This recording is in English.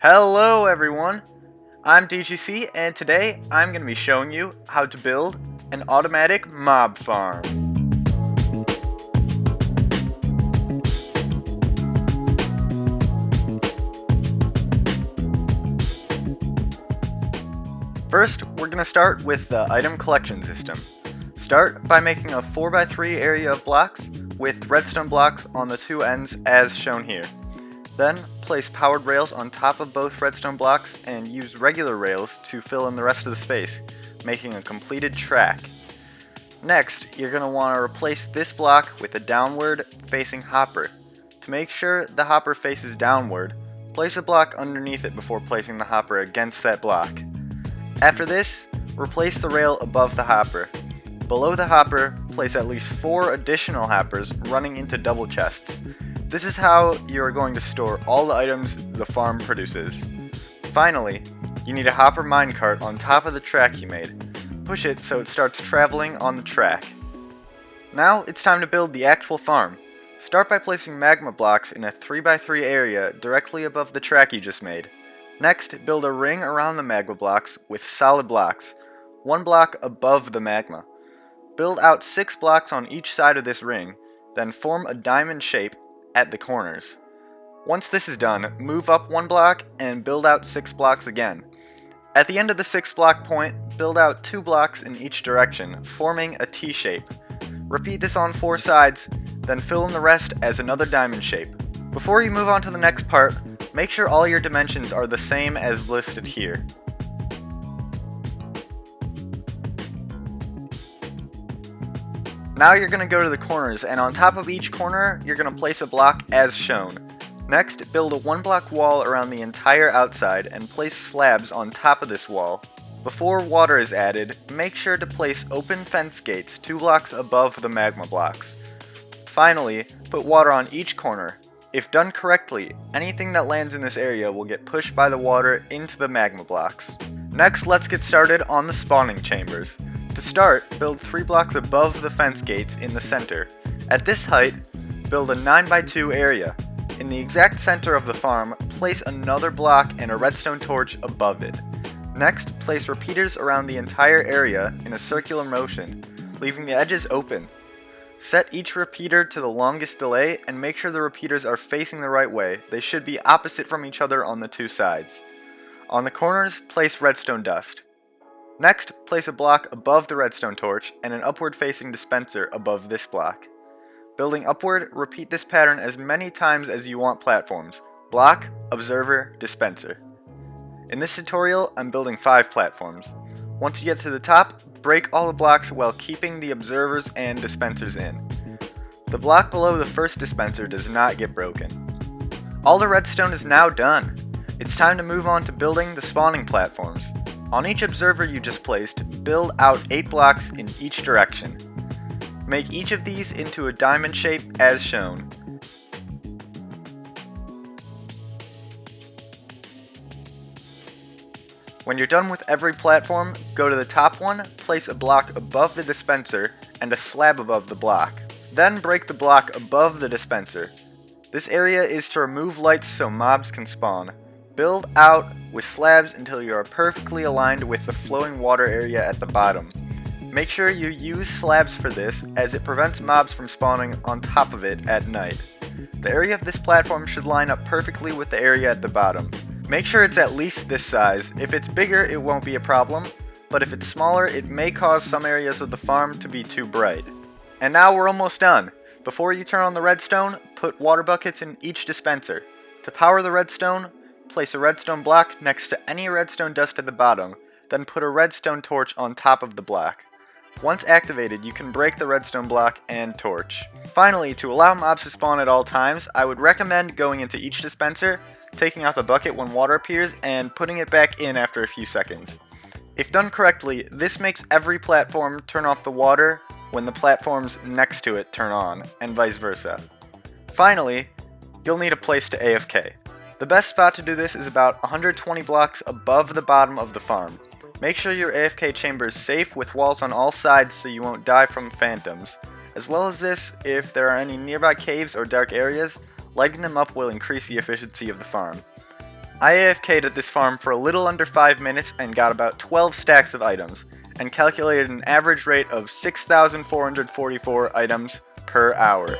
Hello everyone, I'm DGC and today I'm going to be showing you how to build an automatic mob farm. First, we're going to start with the item collection system. Start by making a 4x3 area of blocks with redstone blocks on the two ends as shown here. Then, place powered rails on top of both redstone blocks and use regular rails to fill in the rest of the space, making a completed track. Next, you're going to want to replace this block with a downward facing hopper. To make sure the hopper faces downward, place a block underneath it before placing the hopper against that block. After this, replace the rail above the hopper. Below the hopper, place at least 4 additional hoppers running into double chests. This is how you are going to store all the items the farm produces. Finally, you need a hopper minecart on top of the track you made. Push it so it starts traveling on the track. Now it's time to build the actual farm. Start by placing magma blocks in a 3x3 area directly above the track you just made. Next, build a ring around the magma blocks with solid blocks, 1 block above the magma. Build out 6 blocks on each side of this ring, then form a diamond shape at the corners. Once this is done, move up 1 block and build out 6 blocks again. At the end of the 6 block point, build out 2 blocks in each direction, forming a T shape. Repeat this on 4 sides, then fill in the rest as another diamond shape. Before you move on to the next part, make sure all your dimensions are the same as listed here. Now you're going to go to the corners, and on top of each corner, you're going to place a block as shown. Next, build a 1 block wall around the entire outside and place slabs on top of this wall. Before water is added, make sure to place open fence gates 2 blocks above the magma blocks. Finally, put water on each corner. If done correctly, anything that lands in this area will get pushed by the water into the magma blocks. Next, let's get started on the spawning chambers. To start, build 3 blocks above the fence gates in the center. At this height, build a 9x2 area. In the exact center of the farm, place another block and a redstone torch above it. Next, place repeaters around the entire area in a circular motion, leaving the edges open. Set each repeater to the longest delay and make sure the repeaters are facing the right way. They should be opposite from each other on the 2 sides. On the corners, place redstone dust. Next, place a block above the redstone torch and an upward facing dispenser above this block. Building upward, repeat this pattern as many times as you want platforms. Block, observer, dispenser. In this tutorial, I'm building 5 platforms. Once you get to the top, break all the blocks while keeping the observers and dispensers in. The block below the first dispenser does not get broken. All the redstone is now done. It's time to move on to building the spawning platforms. On each observer you just placed, build out 8 blocks in each direction. Make each of these into a diamond shape as shown. When you're done with every platform, go to the top one, place a block above the dispenser and a slab above the block. Then break the block above the dispenser. This area is to remove lights so mobs can spawn. Build out with slabs until you are perfectly aligned with the flowing water area at the bottom. Make sure you use slabs for this, as it prevents mobs from spawning on top of it at night. The area of this platform should line up perfectly with the area at the bottom. Make sure it's at least this size. If it's bigger, it won't be a problem, but if it's smaller, it may cause some areas of the farm to be too bright. And now we're almost done. Before you turn on the redstone, put water buckets in each dispenser. To power the redstone, place a redstone block next to any redstone dust at the bottom, then put a redstone torch on top of the block. Once activated, you can break the redstone block and torch. Finally, to allow mobs to spawn at all times, I would recommend going into each dispenser, taking out the bucket when water appears, and putting it back in after a few seconds. If done correctly, this makes every platform turn off the water when the platforms next to it turn on, and vice versa. Finally, you'll need a place to AFK. The best spot to do this is about 120 blocks above the bottom of the farm. Make sure your AFK chamber is safe with walls on all sides so you won't die from phantoms. As well as this, if there are any nearby caves or dark areas, lighting them up will increase the efficiency of the farm. I AFK'd at this farm for a little under 5 minutes and got about 12 stacks of items, and calculated an average rate of 6,444 items per hour.